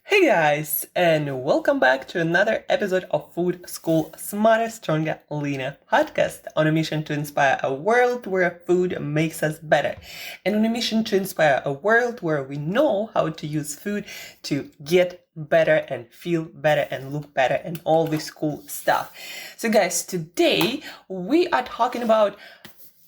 Hey guys, and welcome back to another episode of Food School Smarter, Stronger, Leaner podcast on a mission to inspire a world where food makes us better, and on a mission to inspire a world where we know how to use food to get better and feel better and look better and all this cool stuff. So guys, today we are talking about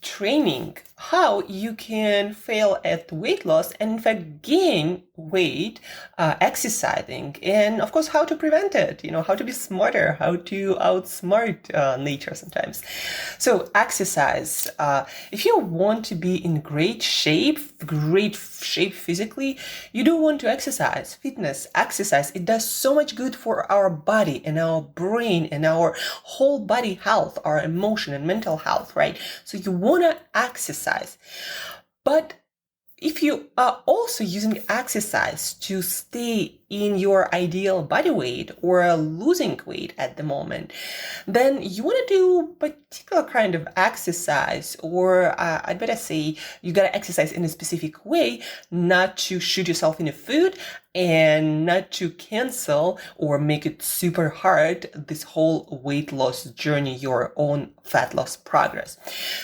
training, how you can fail at weight loss and in fact gain weight exercising, and of course how to prevent it, how to be smarter, how to outsmart nature sometimes. So exercise, if you want to be in great shape physically, you do want to exercise. Fitness, exercise, it does so much good for our body and our brain and our whole body health, our emotion and mental health, right? So you want to exercise. But if you are also using exercise to stay in your ideal body weight or losing weight at the moment, then you want to do particular kind of exercise, or I'd better say you got to exercise in a specific way, not to shoot yourself in the foot and not to cancel or make it super hard this whole weight loss journey, your own fat loss progress.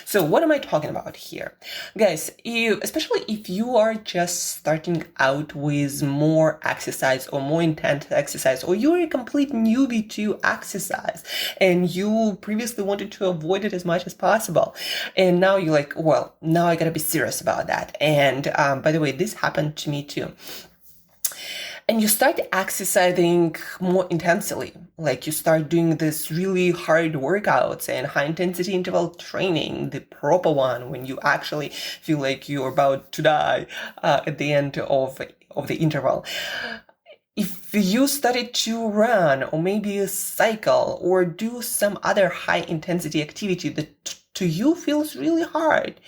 So what am I talking about here? Guys, especially if you are just starting out with more exercise or more intense exercise, or you're a complete newbie to exercise and you previously wanted to avoid it as much as possible, and now you're like, well, now I gotta be serious about that. And by the way, this happened to me too. And you start exercising more intensely. Like you start doing this really hard workouts and high intensity interval training, the proper one, when you actually feel like you're about to die at the end of the interval. If you started to run or maybe cycle or do some other high intensity activity that to you feels really hard,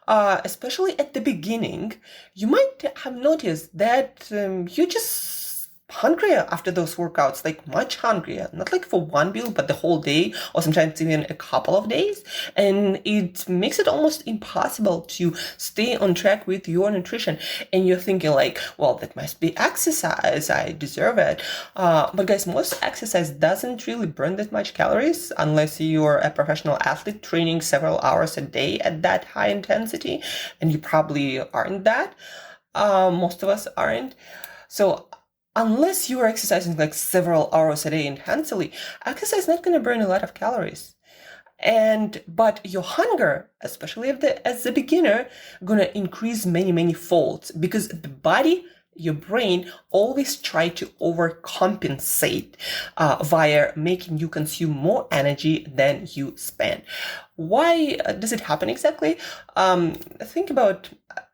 especially at the beginning, you might have noticed that you're just hungrier after those workouts, like much hungrier, not like for one meal, but the whole day, or sometimes even a couple of days. And it makes it almost impossible to stay on track with your nutrition. And you're thinking like, well, that must be exercise, I deserve it. But guys, most exercise doesn't really burn that much calories unless you're a professional athlete training several hours a day at that high intensity. And you probably aren't that. Most of us aren't. So unless you are exercising like several hours a day intensely, exercise is not going to burn a lot of calories. But your hunger, especially as a beginner, gonna increase many folds, because the body, your brain, always try to overcompensate via making you consume more energy than you spend. Why does it happen exactly? Think about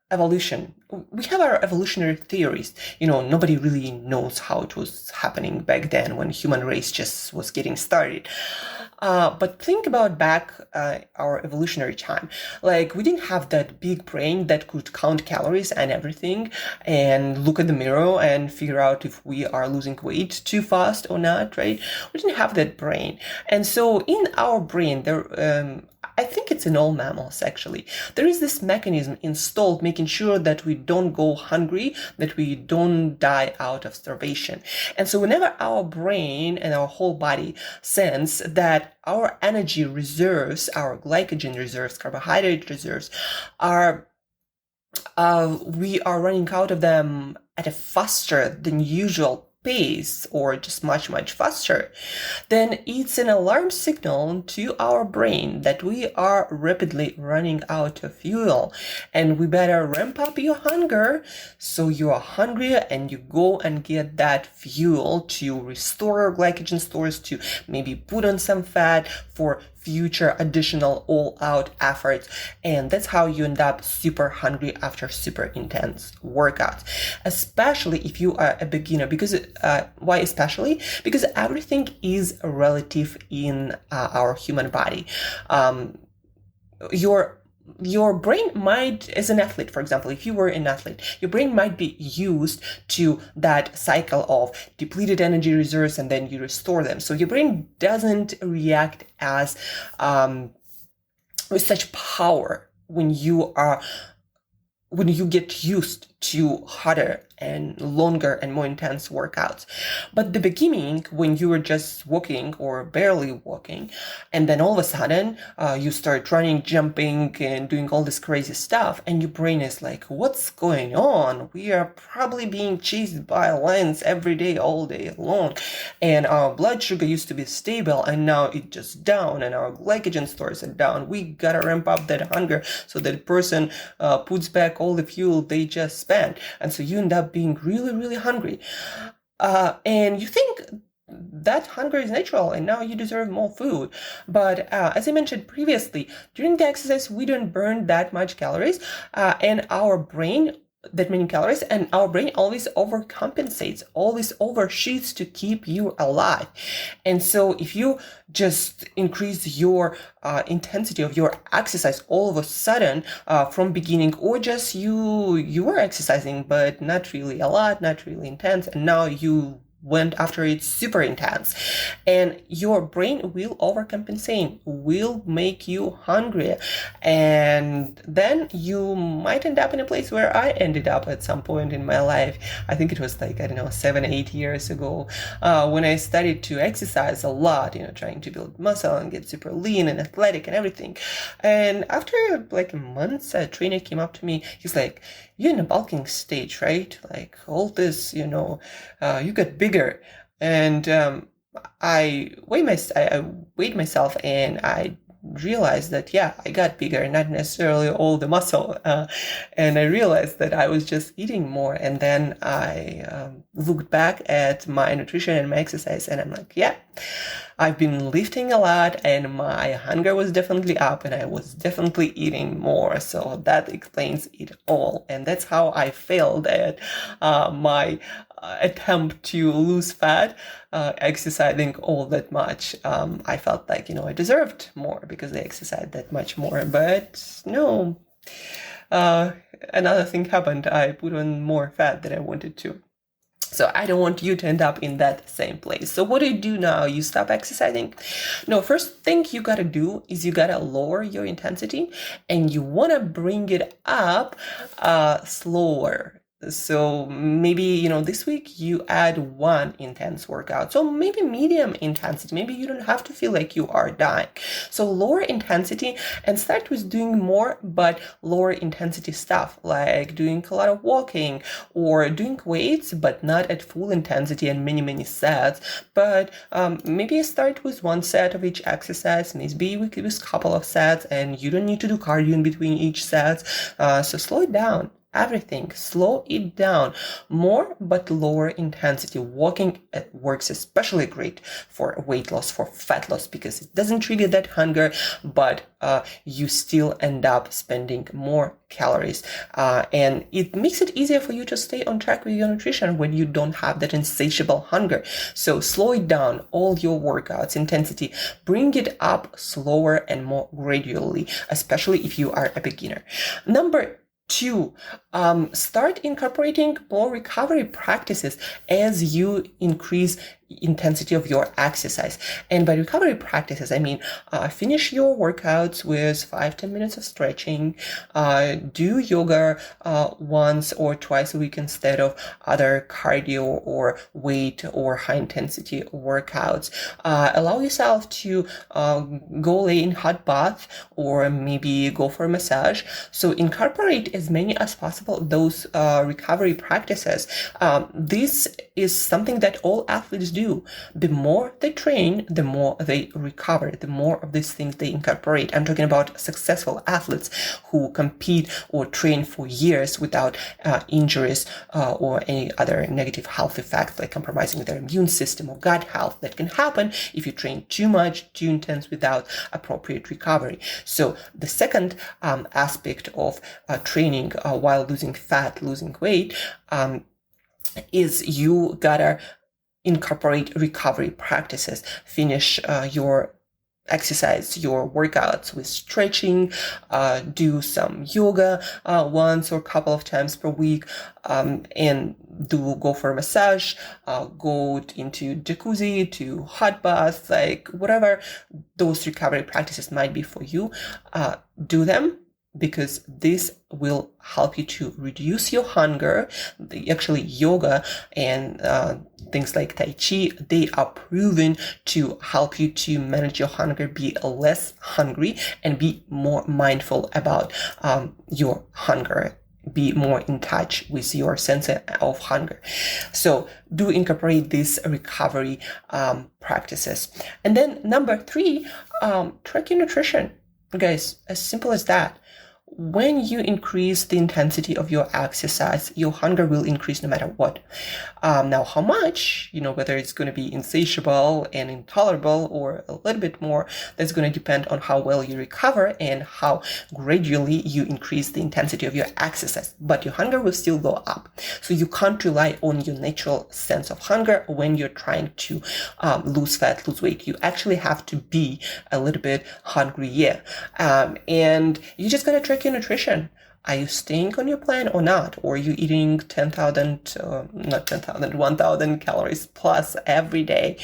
evolution. We have our evolutionary theories. Nobody really knows how it was happening back then when human race just was getting started. But think about back our evolutionary time. Like, we didn't have that big brain that could count calories and everything and look at the mirror and figure out if we are losing weight too fast or not, right? We didn't have that brain. And so in our brain, I think it's in all mammals actually, there is this mechanism installed making sure that we don't go hungry, that we don't die out of starvation. And so whenever our brain and our whole body sense that our energy reserves, our glycogen reserves, carbohydrate reserves we are running out of them at a faster than usual pace, or just much faster, then it's an alarm signal to our brain that we are rapidly running out of fuel, and we better ramp up your hunger so you are hungrier and you go and get that fuel to restore our glycogen stores, to maybe put on some fat for future additional all-out efforts. And that's how you end up super hungry after super intense workouts, especially if you are a beginner. Because why especially? Because everything is relative in our human body. Your brain might, as an athlete, for example, if you were an athlete, your brain might be used to that cycle of depleted energy reserves and then you restore them. So your brain doesn't react as with such power when you get used to harder and longer and more intense workouts. But the beginning, when you were just walking or barely walking, and then all of a sudden you start running, jumping, and doing all this crazy stuff, and your brain is like, what's going on? We are probably being chased by lions every day, all day long, and our blood sugar used to be stable, and now it's just down, and our glycogen stores are down. We gotta ramp up that hunger so that person puts back all the fuel they just spent, and so you end up being really, really hungry. And you think that hunger is natural and now you deserve more food. But as I mentioned previously, during the exercise, we don't burn that much calories and our brain that many calories, and our brain always overcompensates, always overshoots to keep you alive. And so if you just increase your intensity of your exercise all of a sudden from beginning, or just you were exercising but not really a lot, not really intense, and now you went after it super intense, and your brain will overcompensate, will make you hungry, and then you might end up in a place where I ended up at some point in my life. I think it was like, I don't know, 7-8 years ago, when I started to exercise a lot, trying to build muscle and get super lean and athletic and everything. And after like months, a trainer came up to me. He's like, you're in a bulking stage, right? Like all this, you got bigger. And I weighed myself, and I realized that, yeah, I got bigger, not necessarily all the muscle. And I realized that I was just eating more. And then I looked back at my nutrition and my exercise, and I'm like, yeah, I've been lifting a lot, and my hunger was definitely up, and I was definitely eating more. So that explains it all. And that's how I failed at my attempt to lose fat, exercising all that much. I felt like, I deserved more because I exercised that much more. But no, another thing happened. I put on more fat than I wanted to. So I don't want you to end up in that same place. So what do you do now? You stop exercising? No, first thing you gotta do is you gotta lower your intensity, and you wanna bring it up slower. So maybe, this week you add one intense workout. So maybe medium intensity. Maybe you don't have to feel like you are dying. So lower intensity, and start with doing more, but lower intensity stuff, like doing a lot of walking or doing weights, but not at full intensity and many, many sets. But maybe start with one set of each exercise. Maybe we could do a couple of sets, and you don't need to do cardio in between each set. So slow it down. Everything, slow it down. More but lower intensity. Walking works especially great for weight loss, for fat loss, because it doesn't trigger that hunger, but you still end up spending more calories, and it makes it easier for you to stay on track with your nutrition when you don't have that insatiable hunger. So slow it down, all your workouts, intensity, bring it up slower and more gradually, especially if you are a beginner. Number 2, start incorporating more recovery practices as you increase intensity of your exercise. And by recovery practices, I mean, finish your workouts with 5-10 minutes of stretching, do yoga once or twice a week instead of other cardio or weight or high intensity workouts. Allow yourself to go lay in hot bath, or maybe go for a massage. So incorporate as many as possible those recovery practices. This is something that all athletes do. The more they train, the more they recover, the more of these things they incorporate. I'm talking about successful athletes who compete or train for years without injuries or any other negative health effects, like compromising their immune system or gut health, that can happen if you train too much, too intense, without appropriate recovery. So the second aspect of training while losing fat, losing weight, is you gotta incorporate recovery practices. Finish your exercise, your workouts with stretching, do some yoga once or a couple of times per week, and go for a massage, go into jacuzzi, to hot baths, like whatever those recovery practices might be for you. Do them. because this will help you to reduce your hunger. Actually, yoga and things like Tai Chi, they are proven to help you to manage your hunger, be less hungry, and be more mindful about your hunger. Be more in touch with your sense of hunger. So do incorporate these recovery practices. And then number 3, track your nutrition. Guys, as simple as that. When you increase the intensity of your exercise, your hunger will increase no matter what. Now, how much, whether it's going to be insatiable and intolerable or a little bit more, that's going to depend on how well you recover and how gradually you increase the intensity of your exercise. But your hunger will still go up. So you can't rely on your natural sense of hunger when you're trying to lose fat, lose weight. You actually have to be a little bit hungry, and you just got to track your nutrition. Are you staying on your plan or not? Or are you eating 1,000 calories plus every day?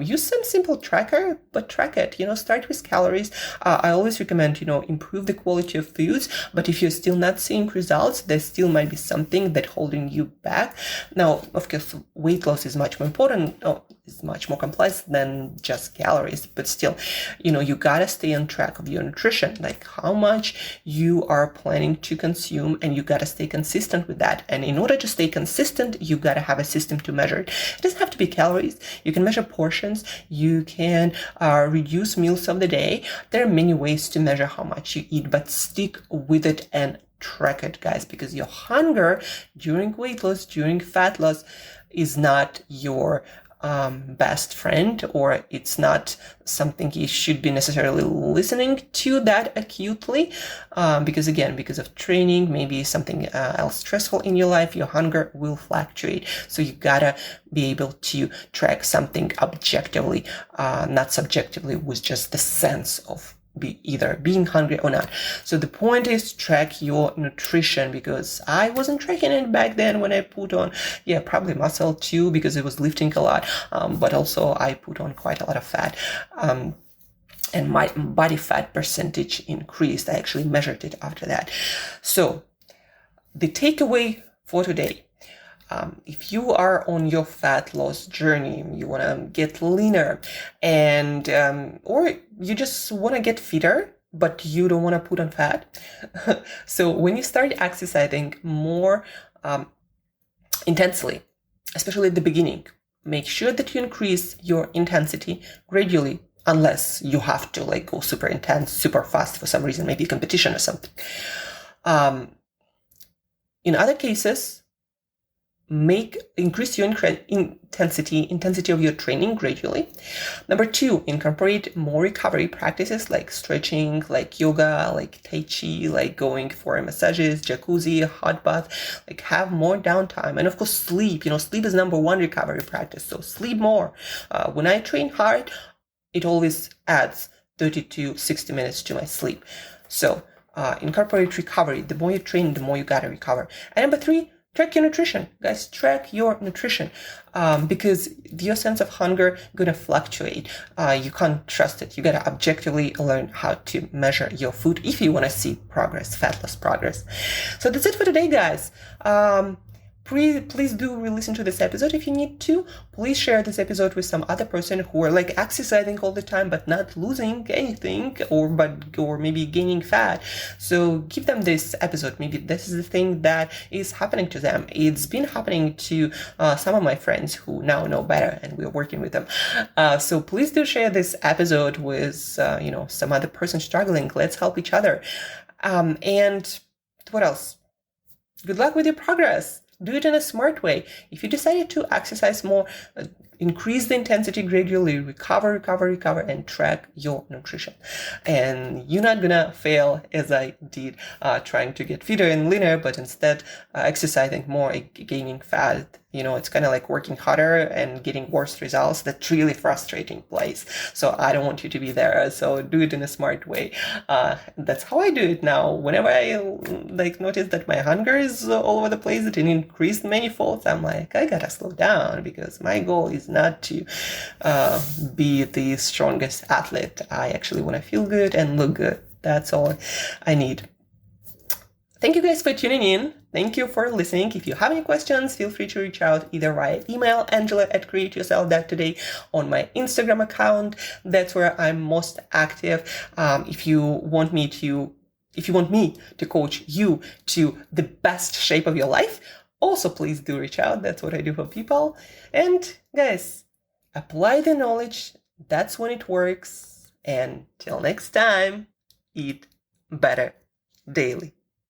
Use some simple tracker, but track it. Start with calories. I always recommend, improve the quality of foods. But if you're still not seeing results, there still might be something that's holding you back. Now, of course, weight loss is much more important. It's much more complex than just calories. But still, you gotta stay on track of your nutrition, like how much you are planning to consume, and you got to stay consistent with that. And in order to stay consistent, you got to have a system to measure it. It doesn't have to be calories. You can measure portions. You can reduce meals of the day. There are many ways to measure how much you eat, but stick with it and track it, guys, because your hunger during weight loss, during fat loss is not your best friend, or it's not something you should be necessarily listening to that acutely, because of training, maybe something else stressful in your life, your hunger will fluctuate. So you gotta be able to track something objectively, not subjectively, with just the sense of either being hungry or not. So the point is track your nutrition, because I wasn't tracking it back then when I put on, probably muscle too, because it was lifting a lot. But also I put on quite a lot of fat. And my body fat percentage increased. I actually measured it after that. So the takeaway for today, if you are on your fat loss journey, you want to get leaner, and or you just want to get fitter, but you don't want to put on fat. So when you start exercising more intensely, especially at the beginning, make sure that you increase your intensity gradually, unless you have to go super intense, super fast for some reason, maybe competition or something. In other cases, increase your intensity of your training gradually. Number 2, incorporate more recovery practices like stretching, like yoga, like Tai Chi, like going for massages, jacuzzi, hot bath, have more downtime. And of course, sleep. Sleep is number 1 recovery practice. So sleep more. When I train hard, it always adds 30 to 60 minutes to my sleep. So incorporate recovery. The more you train, the more you gotta recover. And number 3, track your nutrition. Guys, track your nutrition, because your sense of hunger gonna fluctuate. You can't trust it. You gotta objectively learn how to measure your food if you wanna see progress, fat loss progress. So that's it for today, guys. Please do re-listen to this episode if you need to. Please share this episode with some other person who are exercising all the time but not losing anything, or maybe gaining fat. So give them this episode. Maybe this is the thing that is happening to them. It's been happening to some of my friends who now know better, and we're working with them. So please do share this episode with some other person struggling. Let's help each other. And what else? Good luck with your progress. Do it in a smart way. If you decided to exercise more, increase the intensity gradually, recover, and track your nutrition. And you're not gonna fail as I did, trying to get fitter and leaner, but instead exercising more, gaining fat. It's kind of like working harder and getting worse results. That's really frustrating place. So I don't want you to be there. So do it in a smart way. That's how I do it now. Whenever I notice that my hunger is all over the place, it increased many folds, I'm like, I gotta slow down, because my goal is not to be the strongest athlete. I actually want to feel good and look good. That's all I need. Thank you guys for tuning in. Thank you for listening. If you have any questions, feel free to reach out either via email, angela@createyourself.today, on my Instagram account. That's where I'm most active. If you want me to coach you to the best shape of your life, also please do reach out. That's what I do for people. And guys, apply the knowledge. That's when it works. And till next time, eat better daily.